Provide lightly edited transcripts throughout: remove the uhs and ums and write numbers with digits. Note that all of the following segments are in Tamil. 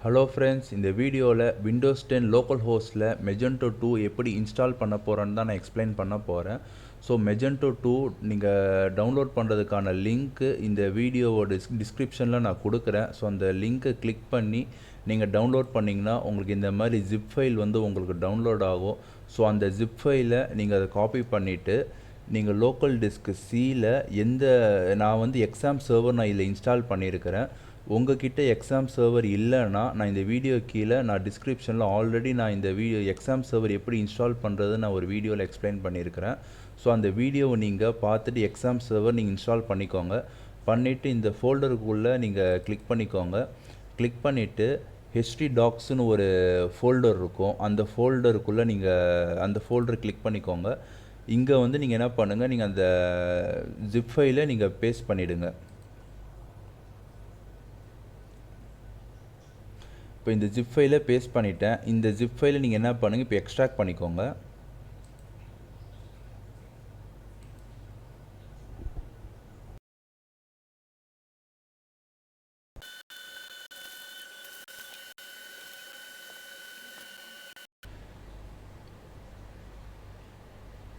Hello friends, இந்த வீடியோவில் Windows 10 Localhostல Magento 2 எப்படி இன்ஸ்டால் பண்ண போகிறேன்னு தான் நான் எக்ஸ்பிளைன் பண்ண போகிறேன். ஸோ Magento 2 நீங்கள் டவுன்லோட் பண்ணுறதுக்கான லிங்க்கு இந்த வீடியோவோட டிஸ்கிரிப்ஷனில் நான் கொடுக்குறேன். ஸோ அந்த லிங்க்கை கிளிக் பண்ணி நீங்கள் டவுன்லோட் பண்ணிங்கன்னா உங்களுக்கு இந்த மாதிரி ஜிப் ஃபைல் வந்து உங்களுக்கு டவுன்லோட் ஆகும். ஸோ அந்த ஜிப் ஃபைலை நீங்கள் அதை காப்பி பண்ணிவிட்டு நீங்கள் லோக்கல் டிஸ்க் சியில் நான் வந்து எக்ஸாம் சர்வர் நான் இதில் இன்ஸ்டால் பண்ணியிருக்கிறேன். உங்ககிட்ட எக்ஸாம் சர்வர் இல்லைன்னா நான் இந்த வீடியோ கீழே நான் டிஸ்கிரிப்ஷனில் ஆல்ரெடி நான் இந்த எக்ஸாம் சர்வர் எப்படி இன்ஸ்டால் பண்ணுறது நான் ஒரு வீடியோவில் எக்ஸ்பிளைன் பண்ணியிருக்கிறேன். ஸோ அந்த வீடியோவை நீங்கள் பார்த்துட்டு எக்ஸாம் சர்வர் நீங்கள் இன்ஸ்டால் பண்ணிக்கோங்க. பண்ணிவிட்டு இந்த ஃபோல்டருக்குள்ளே நீங்கள் கிளிக் பண்ணிக்கோங்க. கிளிக் பண்ணிவிட்டு ஹிஸ்ட்ரி டாக்ஸ்னு ஒரு ஃபோல்டர் இருக்கும். அந்த ஃபோல்டருக்குள்ளே நீங்கள் அந்த ஃபோல்டர் கிளிக் பண்ணிக்கோங்க. இங்கே வந்து நீங்கள் என்ன பண்ணுங்கள், நீங்கள் அந்த ஜிப் ஃபைலை நீங்கள் பேஸ்ட் பண்ணிவிடுங்க. இப்போ இந்த ஜிப் ஃபைலை பேஸ்ட் பண்ணிட்டேன். இந்த ஜிப் ஃபைலை நீங்கள் என்ன பண்ணுங்கள், இப்போ எக்ஸ்ட்ராக்ட் பண்ணிக்கோங்க.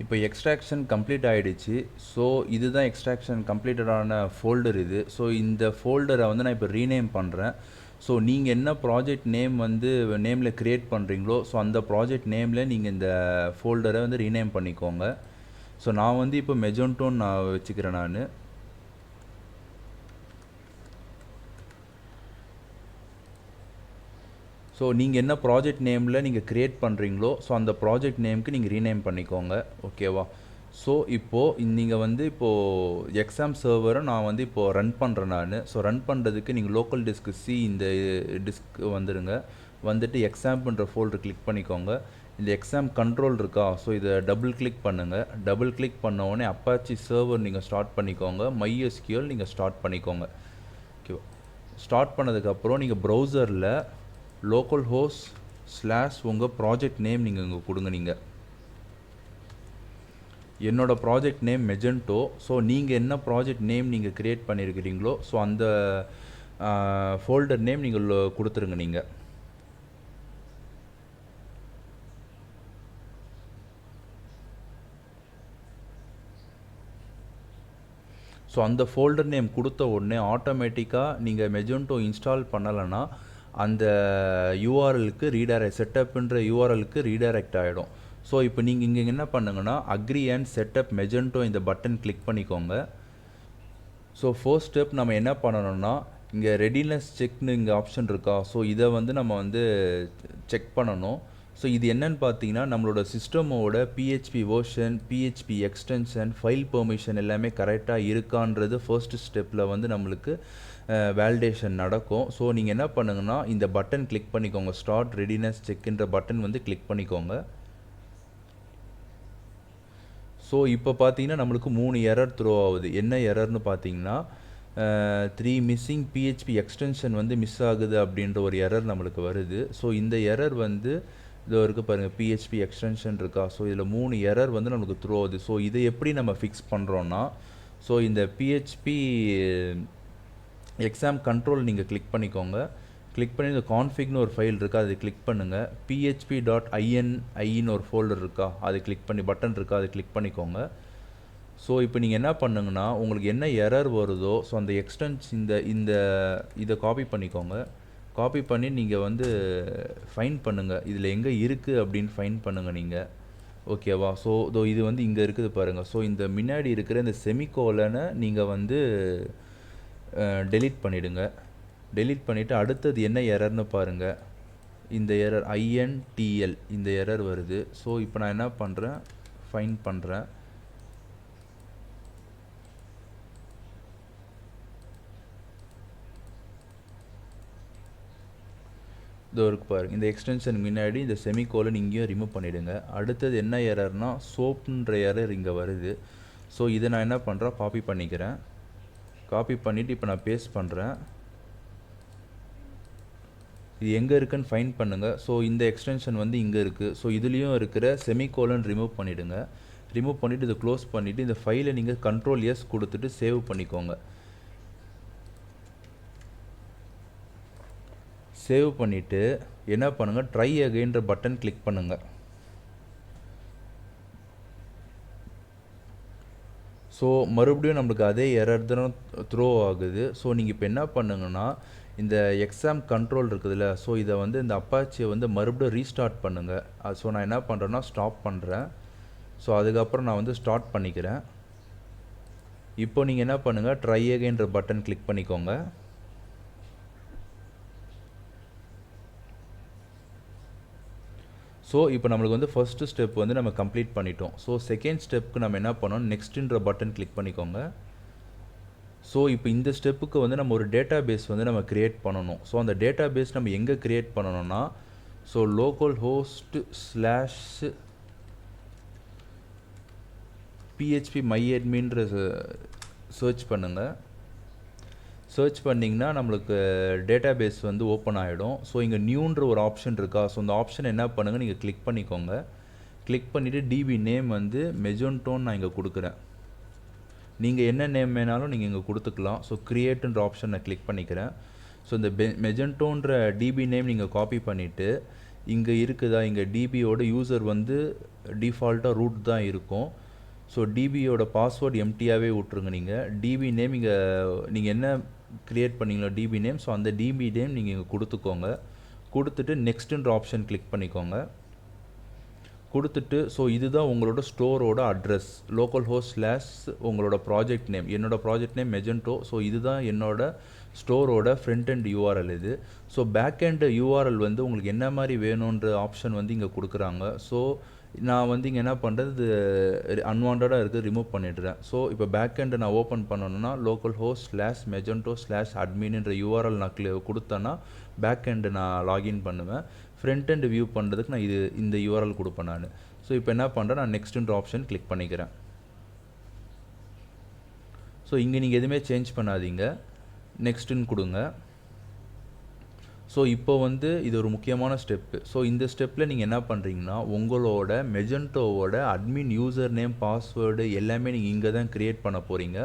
இப்போ எக்ஸ்ட்ராக்ஷன் கம்ப்ளீட் ஆகிடுச்சு. ஸோ இதுதான் எக்ஸ்ட்ராக்ஷன் கம்ப்ளீட்டடான ஃபோல்டர் இது. ஸோ இந்த ஃபோல்டரை வந்து நான் இப்போ ரீநேம் பண்ணுறேன். ஸோ நீங்கள் என்ன ப்ராஜெக்ட் நேம் வந்து நேமில் க்ரியேட் பண்ணுறீங்களோ ஸோ அந்த ப்ராஜெக்ட் நேமில் நீங்கள் இந்த ஃபோல்டரை வந்து ரீநேம் பண்ணிக்கோங்க. ஸோ நான் வந்து இப்போ மெஜென்டோன்னு நான் வச்சுக்கிறேன். நான் ஸோ நீங்கள் என்ன ப்ராஜெக்ட் நேமில் நீங்கள் க்ரியேட் பண்ணுறீங்களோ ஸோ அந்த ப்ராஜெக்ட் நேமுக்கு நீங்கள் ரீநேம் பண்ணிக்கோங்க. ஓகேவா? ஸோ இப்போது நீங்கள் வந்து இப்போது எக்ஸாம் சர்வரை நான் வந்து இப்போது ரன் பண்ணுறேன். நான் ஸோ ரன் பண்ணுறதுக்கு நீங்கள் லோக்கல் டிஸ்க் சி இந்த டிஸ்க் வந்துடுங்க. வந்துட்டு எக்ஸாம்ன்ற ஃபோல்டர் கிளிக் பண்ணிக்கோங்க. இந்த எக்ஸாம் கண்ட்ரோல் இருக்கா, ஸோ இதை டபுள் கிளிக் பண்ணுங்கள். டபுள் கிளிக் பண்ண உடனே அப்பாச்சி சர்வர் நீங்கள் ஸ்டார்ட் பண்ணிக்கோங்க. MySQL நீங்கள் ஸ்டார்ட் பண்ணிக்கோங்க. ஓகேவா? ஸ்டார்ட் பண்ணதுக்கப்புறம் நீங்கள் ப்ரௌசரில் localhost / உங்கள் ப்ராஜெக்ட் நேம் நீங்கள் இங்கே கொடுங்க. நீங்கள் என்னோடய ப்ராஜெக்ட் நேம் மெஜென்டோ. ஸோ நீங்கள் என்ன ப்ராஜெக்ட் நேம் நீங்கள் க்ரியேட் பண்ணியிருக்கிறீங்களோ ஸோ அந்த ஃபோல்டர் நேம் நீங்கள் கொடுத்துருங்க. நீங்கள் ஸோ அந்த ஃபோல்டர் நேம் கொடுத்த உடனே ஆட்டோமேட்டிக்காக நீங்கள் மெஜென்டோ இன்ஸ்டால் பண்ணலைன்னா அந்த யூஆர்எலுக்கு செட்டப்ன்ற யூஆர்எலுக்கு ரீடைரக்ட் ஆகிடும். ஸோ இப்போ நீங்கள் இங்கே என்ன பண்ணுங்கன்னா அக்ரி அண்ட் செட்டப் மெஜென்டோ இந்த பட்டன் கிளிக் பண்ணிக்கோங்க. ஸோ ஃபர்ஸ்ட் ஸ்டெப் நம்ம என்ன பண்ணணும்னா இங்கே ரெடினஸ் செக்னு இங்கே ஆப்ஷன் இருக்கா, ஸோ இதை வந்து நம்ம வந்து செக் பண்ணணும். ஸோ இது என்னன்னு பார்த்தீங்கன்னா நம்மளோட சிஸ்டமோட PHP version, PHP extension, file permission எல்லாமே கரெக்டாக இருக்கான்றது ஃபர்ஸ்ட் ஸ்டெப்பில் வந்து நம்மளுக்கு வேலிடேஷன் நடக்கும். ஸோ நீங்கள் என்ன பண்ணுங்கன்னா இந்த பட்டன் கிளிக் பண்ணிக்கோங்க. ஸ்டார்ட் ரெடினஸ் செக்ன்ற பட்டன் வந்து கிளிக் பண்ணிக்கோங்க. ஸோ இப்போ பார்த்தீங்கன்னா நம்மளுக்கு 3 எரர் த்ரோ ஆகுது. என்ன எரர்னு பார்த்தீங்கன்னா 3 மிஸ்ஸிங் PHP எக்ஸ்டென்ஷன் வந்து மிஸ் ஆகுது அப்படின்ற ஒரு எரர் நம்மளுக்கு வருது. ஸோ இந்த எரர் வந்து இதோ இருக்குது பாருங்கள், PHP எக்ஸ்டென்ஷன் இருக்கா. ஸோ இதில் 3 எரர் வந்து நம்மளுக்கு த்ரோ ஆகுது. ஸோ இதை எப்படி நம்ம ஃபிக்ஸ் பண்ணுறோன்னா ஸோ இந்த PHP எக்ஸாம் கண்ட்ரோல் நீங்கள் கிளிக் பண்ணிக்கோங்க. கிளிக் பண்ணி இந்த கான்ஃபிக்னு ஒரு ஃபைல் இருக்கா, அதை கிளிக் பண்ணுங்கள். php.ini ஒரு ஃபோல்டர் இருக்கா, அது கிளிக் பண்ணி பட்டன் இருக்கா, அதை கிளிக் பண்ணிக்கோங்க. ஸோ இப்போ நீங்கள் என்ன பண்ணுங்கன்னா உங்களுக்கு என்ன எரர் வருதோ ஸோ அந்த இதை காப்பி பண்ணிக்கோங்க. காப்பி பண்ணி நீங்கள் வந்து ஃபைண்ட் பண்ணுங்கள், இதில் எங்கே இருக்குது அப்படின்னு ஃபைண்ட் பண்ணுங்கள் நீங்கள். ஓகேவா? ஸோ இது வந்து இங்கே இருக்குது பாருங்கள். ஸோ இந்த முன்னாடி இருக்கிற இந்த செமிகோலனை நீங்கள் வந்து டெலீட் பண்ணிவிடுங்க. டெலீட் பண்ணிவிட்டு அடுத்தது என்ன எரர்னு பாருங்கள். இந்த எரர் INTL இந்த எரர் வருது. ஸோ இப்போ நான் என்ன பண்ணுறேன், ஃபைண்ட் பண்ணுறேன். இதோ இருக்கு பாருங்கள், இந்த எக்ஸ்டென்ஷன் முன்னாடி இந்த செமிகோலன் இங்கேயும் ரிமூவ் பண்ணிவிடுங்க. அடுத்தது என்ன எரர்னா சோப்புன்ற எரர் இங்கே வருது. ஸோ இதை நான் என்ன பண்ணுறேன், காப்பி பண்ணிக்கிறேன். காப்பி பண்ணிவிட்டு இப்போ நான் பேஸ்ட் பண்ணுறேன். இது எங்கே இருக்குன்னு ஃபைண்ட் பண்ணுங்கள். ஸோ இந்த எக்ஸ்டென்ஷன் வந்து இங்கே இருக்குது. ஸோ இதுலேயும் இருக்கிற செமிகோலன் ரிமூவ் பண்ணிவிடுங்க. ரிமூவ் பண்ணிவிட்டு இதை க்ளோஸ் பண்ணிவிட்டு இந்த ஃபைலை நீங்கள் Ctrl+S கொடுத்துட்டு சேவ் பண்ணிக்கோங்க. சேவ் பண்ணிவிட்டு என்ன பண்ணுங்கள், ட்ரை அகைன்ற பட்டன் கிளிக் பண்ணுங்கள். ஸோ மறுபடியும் நம்மளுக்கு அதே எரர் தான் த்ரோ ஆகுது. ஸோ நீங்கள் இப்போ என்ன பண்ணுங்கன்னா, இந்த எக்ஸாம் கண்ட்ரோல் இருக்குதுல்ல, ஸோ இதை வந்து இந்த அப்பாச்சியை வந்து மறுபடியும் ரீஸ்டார்ட் பண்ணுங்கள். ஸோ நான் என்ன பண்ணுறேன்னா ஸ்டாப் பண்ணுறேன். ஸோ அதுக்கப்புறம் நான் வந்து ஸ்டார்ட் பண்ணிக்கிறேன். இப்போ நீங்கள் என்ன பண்ணுங்கள், ட்ரை அகைன்ற பட்டன் கிளிக் பண்ணிக்கோங்க. ஸோ இப்போ நம்மளுக்கு வந்து ஃபஸ்ட்டு ஸ்டெப் வந்து நம்ம கம்ப்ளீட் பண்ணிட்டோம். ஸோ செகண்ட் ஸ்டெப்புக்கு நம்ம என்ன பண்ணோம், நெக்ஸ்ட்டுன்ற பட்டன் கிளிக் பண்ணிக்கோங்க. ஸோ இப்போ இந்த ஸ்டெப்புக்கு வந்து நம்ம ஒரு டேட்டா பேஸ் வந்து நம்ம க்ரியேட் பண்ணணும். ஸோ அந்த டேட்டா பேஸ் நம்ம எங்கே க்ரியேட் பண்ணணும்னா, ஸோ localhost php myadminன்ற சர்ச் பண்ணுங்கள். சர்ச் பண்ணிங்கன்னா நம்மளுக்கு டேட்டா பேஸ் வந்து ஓப்பன் ஆகிடும். ஸோ இங்கே நியூன்ற ஒரு ஆப்ஷன் இருக்கா, ஸோ இந்த ஆப்ஷன் என்ன பண்ணுங்கள், நீங்கள் கிளிக் பண்ணிக்கோங்க. கிளிக் பண்ணிவிட்டு டிபி நேம் வந்து மெஜெண்டோன்னு நான் இங்கே கொடுக்குறேன். நீங்கள் என்ன நேம் வேணாலும் நீங்கள் இங்கே கொடுத்துக்கலாம். ஸோ க்ரியேட்டுன்ற ஆப்ஷன் நான் கிளிக் பண்ணிக்கிறேன். ஸோ இந்த மெஜெண்டோன்ற டிபி நேம் நீங்கள் காப்பி பண்ணிவிட்டு இங்கே இருக்குதா, இங்கே டிபியோட யூசர் வந்து டிஃபால்ட்டாக ரூட் தான் இருக்கும். ஸோ டிபியோட பாஸ்வேர்டு எம்டியாகவே விட்ருங்க. நீங்கள் டிபி நேம் இங்கே நீங்கள் என்ன க்ரியேட் பண்ணிங்களோ டிபி நேம், ஸோ அந்த டிபி நேம் நீங்கள் இங்கே கொடுத்துக்கோங்க. கொடுத்துட்டு நெக்ஸ்ட்டுன்ற ஆப்ஷன் கிளிக் பண்ணிக்கோங்க. கொடுத்துட்டு ஸோ இதுதான் உங்களோட ஸ்டோரோட அட்ரஸ், localhost / உங்களோட ப்ராஜெக்ட் நேம். என்னோடய ப்ராஜெக்ட் நேம் மெஜெண்டோ. ஸோ இதுதான் என்னோட ஸ்டோரோட ஃப்ரண்ட் அண்ட் யூஆர்எல் இது. ஸோ பேக் அண்ட் யூஆர்எல் வந்து உங்களுக்கு என்ன மாதிரி வேணுன்ற ஆப்ஷன் வந்து இங்கே கொடுக்குறாங்க. ஸோ நான் வந்து இங்கே என்ன பண்ணுறது, அன்வான்டாக இருக்குது, ரிமூவ் பண்ணிடுறேன். ஸோ இப்போ பேக் எண்டை நான் ஓப்பன் பண்ணணுன்னா localhost / magento / adminன்ற யூஆர்எல் நான் கொடுத்தேன்னா பேக் எண்டு நான் லாகின் பண்ணுவேன். ஃப்ரண்ட் எண்ட் வியூ பண்ணுறதுக்கு நான் இந்த யூஆர்எல் கொடுப்பேன் நான். ஸோ இப்போ என்ன பண்ணுறேன், நான் நெக்ஸ்ட்டுன்ற ஆப்ஷன் கிளிக் பண்ணிக்கிறேன். ஸோ இங்கே நீங்கள் எதுவுமே சேஞ்ச் பண்ணாதீங்க, நெக்ஸ்ட்டுன்னு கொடுங்க. ஸோ இப்போ வந்து இது ஒரு முக்கியமான ஸ்டெப்பு. ஸோ இந்த ஸ்டெப்பில் நீங்கள் என்ன பண்ணுறீங்கன்னா, உங்களோட மெஜெண்டோவோட அட்மின் யூசர் நேம், பாஸ்வேர்டு எல்லாமே நீங்கள் இங்கே தான் க்ரியேட் பண்ண போகிறீங்க.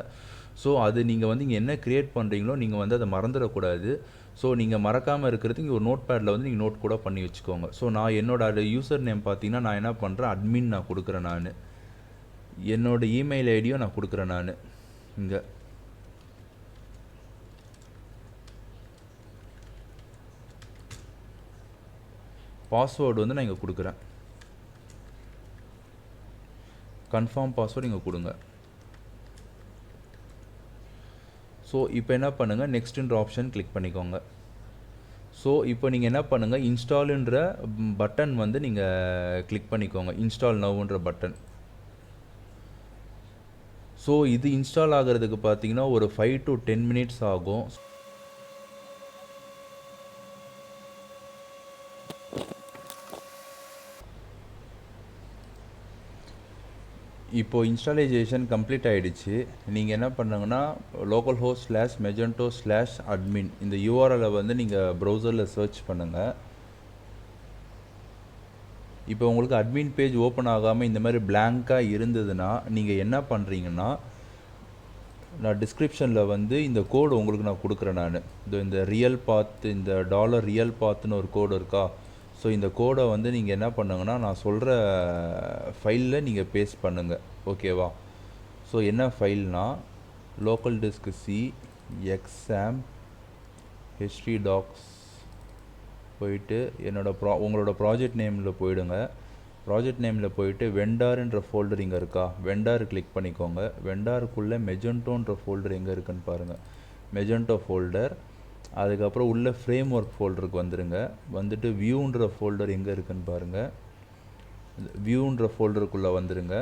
ஸோ அது நீங்கள் வந்து இங்கே என்ன க்ரியேட் பண்ணுறீங்களோ நீங்கள் வந்து அதை மறந்துடக்கூடாது. ஸோ நீங்கள் மறக்காமல் இருக்கிறதுக்கு இங்கே ஒரு நோட் பேடில் வந்து நீங்கள் நோட் கூட பண்ணி வச்சுக்கோங்க. ஸோ நான் என்னோட யூசர் நேம் பார்த்தீங்கன்னா நான் என்ன பண்ணுறேன், அட்மின் நான் கொடுக்குறேன். நான் என்னோடய இமெயில் ஐடியும் நான் கொடுக்குறேன். நான் இங்கே பாஸ்வேர்டு வந்து நான் இங்கே கொடுக்குறேன். கன்ஃபார்ம் பாஸ்வேர்டு இங்கே கொடுங்க. ஸோ இப்போ என்ன பண்ணுங்கள், நெக்ஸ்ட்டுன்ற ஆப்ஷன் கிளிக் பண்ணிக்கோங்க. ஸோ இப்போ நீங்கள் என்ன பண்ணுங்கள், இன்ஸ்டாலுன்ற பட்டன் வந்து நீங்கள் கிளிக் பண்ணிக்கோங்க, இன்ஸ்டால் நவ்ன்ற பட்டன். ஸோ இது இன்ஸ்டால் ஆகிறதுக்கு பார்த்தீங்கன்னா ஒரு 5 to 10 minutes ஆகும். இப்போது இன்ஸ்டாலேஷன் கம்ப்ளீட் ஆகிடுச்சு. நீங்கள் என்ன பண்ணுங்கன்னா localhost / magento / admin இந்த யூஆர்எலை வந்து நீங்கள் ப்ரௌசரில் சர்ச் பண்ணுங்கள். இப்போ உங்களுக்கு அட்மின் பேஜ் ஓப்பன் ஆகாமல் இந்த மாதிரி பிளாங்காக இருந்ததுன்னா நீங்கள் என்ன பண்ணுறீங்கன்னா, நான் டிஸ்கிரிப்ஷனில் வந்து இந்த கோடு உங்களுக்கு நான் கொடுக்குறேன். நான் இந்த ரியல் பாத், இந்த $ரியல் பாத்துன்னு ஒரு கோடு இருக்கா, ஸோ இந்த கோடை வந்து நீங்கள் என்ன பண்ணுங்கன்னா நான் சொல்கிற ஃபைலில் நீங்கள் பேஸ்ட் பண்ணுங்கள், ஓகேவா. ஸோ என்ன ஃபைல்னா local disk C XAMPP history docs போயிட்டு உங்களோட ப்ராஜெக்ட் நேமில் போயிடுங்க. ப்ராஜெக்ட் நேமில் போயிட்டு வெண்டார்ன்ற ஃபோல்டர் இங்கே இருக்கா, வெண்டார் கிளிக் பண்ணிக்கோங்க. வெண்டாருக்குள்ளே மெஜெண்டோன்ற ஃபோல்டர் எங்கே இருக்குன்னு பாருங்கள், மெஜெண்டோ ஃபோல்டர். அதுக்கப்புறம் உள்ள ஃப்ரேம் ஒர்க் ஃபோல்டருக்கு வந்துடுங்க. வந்துட்டு வியூன்ற ஃபோல்டர் எங்கே இருக்குன்னு பாருங்கள், வியூன்ற ஃபோல்டருக்குள்ளே வந்துடுங்க.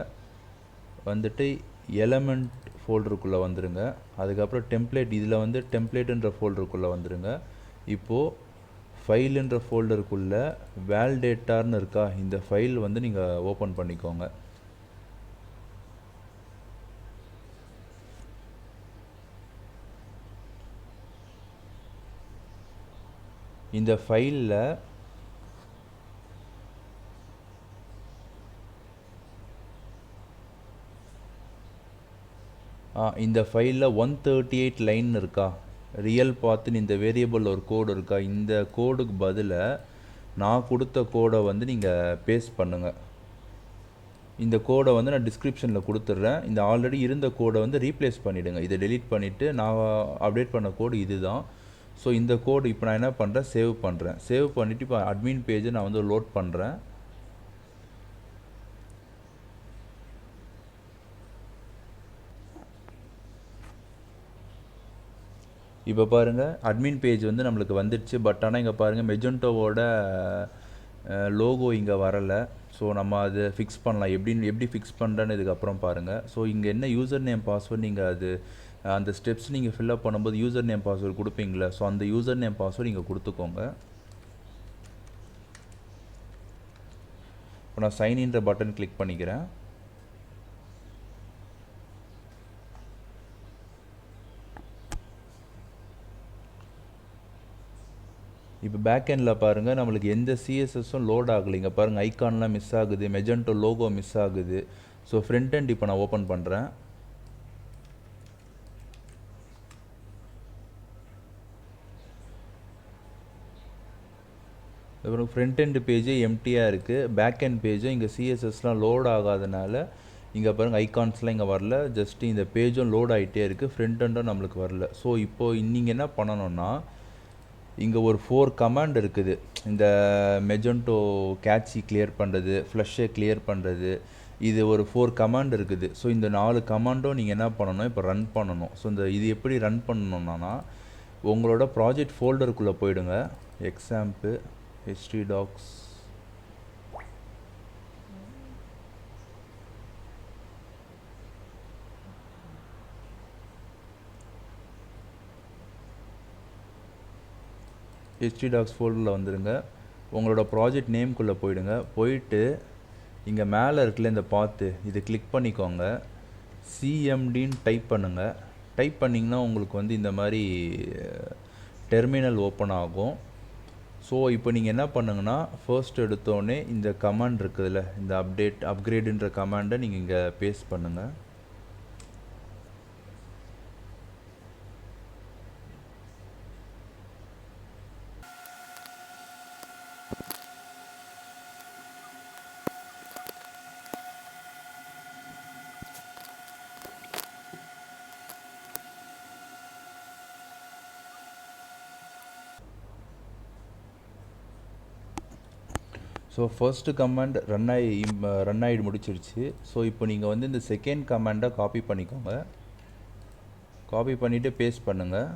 வந்துட்டு எலமெண்ட் ஃபோல்டருக்குள்ளே வந்துடுங்க. அதுக்கப்புறம் டெம்ப்ளேட், இதில் வந்து டெம்ப்ளேட்டுன்ற ஃபோல்டருக்குள்ளே வந்துடுங்க. இப்போது ஃபைலுன்ற ஃபோல்டருக்குள்ளே வேல்டேட்டார்னு இருக்கா, இந்த ஃபைல் வந்து நீங்கள் ஓப்பன் பண்ணிக்கோங்க. இந்த ஃபைலில் இந்த ஃபைலில் 138 லைன் இருக்கா, ரியல் பாத்துன்னு இந்த வேரியபிள் ஒரு கோடு இருக்கா, இந்த கோடுக்கு பதிலாக நான் கொடுத்த கோடை வந்து நீங்கள் பேஸ்ட் பண்ணுங்கள். இந்த கோடை வந்து நான் டிஸ்கிரிப்ஷனில் கொடுத்துட்றேன். இந்த ஆல்ரெடி இருந்த கோடை வந்து ரீப்ளேஸ் பண்ணிவிடுங்க. இதை டெலீட் பண்ணிவிட்டு நான் அப்டேட் பண்ண கோடு இது தான். ஸோ இந்த கோடு இப்போ நான் என்ன பண்ணுறேன், சேவ் பண்ணுறேன். சேவ் பண்ணிவிட்டு இப்போ அட்மின் பேஜை நான் வந்து லோட் பண்ணுறேன். இப்போ பாருங்கள் அட்மின் பேஜ் வந்து நம்மளுக்கு வந்துடுச்சு. பட் ஆனால் இங்கே பாருங்கள் மெஜெண்டோவோட லோகோ இங்கே வரலை. ஸோ நம்ம அதை ஃபிக்ஸ் பண்ணலாம். எப்படி ஃபிக்ஸ் பண்ணுறேன்னு இதுக்கப்புறம் பாருங்கள். ஸோ இங்கே என்ன யூசர் நேம் பாஸ்வேர்ட் நீங்கள் அது அந்த ஸ்டெப்ஸ் நீங்கள் ஃபில்அப் பண்ணும்போது யூசர் நேம் பாஸ்வேர்டு கொடுப்பீங்களா, ஸோ அந்த யூசர் நேம் பாஸ்வேர்டு நீங்கள் கொடுத்துக்கோங்க. இப்போ நான் சைன்இன்ற பட்டன் கிளிக் பண்ணிக்கிறேன். இப்போ பேக்கெண்டில் பாருங்கள் நம்மளுக்கு எந்த சிஎஸ்எஸும் லோட் ஆகலைங்க. பாருங்கள் ஐக்கான்லாம் மிஸ் ஆகுது, மெஜெண்டோ லோகோ மிஸ் ஆகுது. ஸோ ஃப்ரண்ட் எண்ட் இப்போ நான் ஓப்பன் பண்ணுறேன். அப்புறம் ஃப்ரண்ட் எண்ட் பேஜே எம்டியாக இருக்குது. பேக் எண்ட் பேஜும் இங்கே சிஎஸ்எஸ்லாம் லோட் ஆகாதனால இங்கே பாருங்கள் ஐகான்ஸ்லாம் இங்கே வரல. ஜஸ்ட்டு இந்த பேஜும் லோட் ஆகிட்டே இருக்குது, ஃப்ரண்ட் எண்டும் நம்மளுக்கு வரல. ஸோ இப்போது நீங்கள் என்ன பண்ணணும்னா, இங்கே ஒரு 4 கமாண்ட் இருக்குது. இந்த மெஜெண்டோ கேட்சி கிளியர் பண்ணுறது, ஃப்ளஷ்ஷை கிளியர் பண்ணுறது, இது ஒரு 4 கமாண்ட் இருக்குது. ஸோ இந்த 4 கமாண்டும் நீங்கள் என்ன பண்ணணும், இப்போ ரன் பண்ணணும். ஸோ இது எப்படி ரன் பண்ணணும்னா, உங்களோட ப்ராஜெக்ட் ஃபோல்டருக்குள்ளே போயிடுங்க. எக்ஸாம்ப்பு htdocs ஃபோல்டரில் வந்துடுங்க. உங்களோட ப்ராஜெக்ட் நேம்குள்ளே போயிடுங்க. போயிட்டு இங்கே மேலே இருக்குல்ல இந்த பாத்து, இது கிளிக் பண்ணிக்கோங்க. சிஎம்டின்னு டைப் பண்ணுங்கள். டைப் பண்ணிங்கன்னா உங்களுக்கு வந்து இந்த மாதிரி டெர்மினல் ஓப்பன் ஆகும். ஸோ இப்போ நீங்கள் என்ன பண்ணுங்கன்னா, ஃபர்ஸ்ட் எடுத்தோடனே இந்த கமாண்ட் இருக்குதுல்ல, இந்த அப்கிரேடுன்ற கமாண்டை நீங்கள் இங்கே பேஸ்ட் பண்ணுங்கள். ஸோ ஃபர்ஸ்ட்டு கமாண்ட் ரன் ஆகி முடிச்சிருச்சு. ஸோ இப்போ நீங்கள் வந்து இந்த செகண்ட் கமாண்டை காப்பி பண்ணிக்கோங்க. காப்பி பண்ணிவிட்டு பேஸ்ட் பண்ணுங்கள்.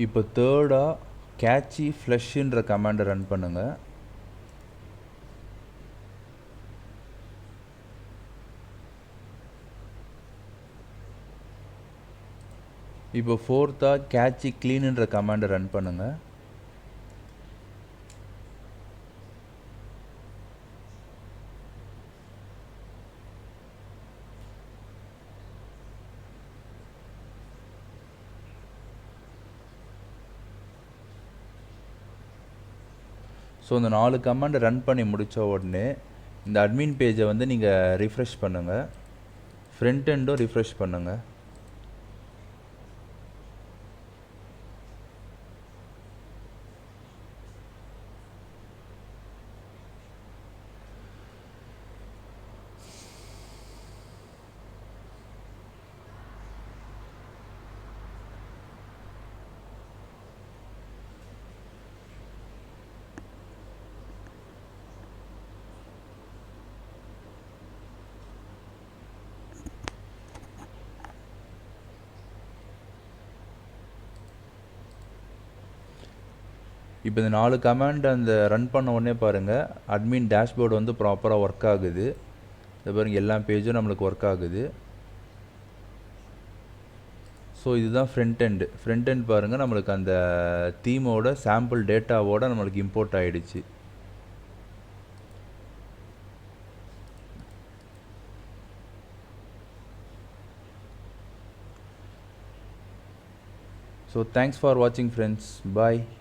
இப்போ தேர்டாக கேட்சி ஃப்ளஷ்ன்ற கமாண்டை ரன் பண்ணுங்கள். இப்போ ஃபோர்த்தாக கேட்சி க்ளீனுன்ற கமாண்டை ரன் பண்ணுங்கள். ஸோ இந்த 4 கமாண்டை ரன் பண்ணி முடித்த உடனே இந்த அட்மின் பேஜை வந்து நீங்கள் ரிஃப்ரெஷ் பண்ணுங்கள். ஃப்ரண்ட் எண்டும் ரிஃப்ரெஷ் பண்ணுங்கள். இப்போ இந்த 4 கமாண்ட் அந்த ரன் பண்ண உடனே பாருங்கள் அட்மின் டேஷ்போர்டு வந்து ப்ராப்பராக ஒர்க் ஆகுது. இது பாருங்கள் எல்லா பேஜும் நம்மளுக்கு ஒர்க் ஆகுது. ஸோ இதுதான் ஃப்ரண்ட் எண்ட் பாருங்கள் நம்மளுக்கு அந்த தீமோட சாம்பிள் டேட்டாவோட நம்மளுக்கு இம்போர்ட் ஆகிடுச்சு. So thanks for watching friends. Bye.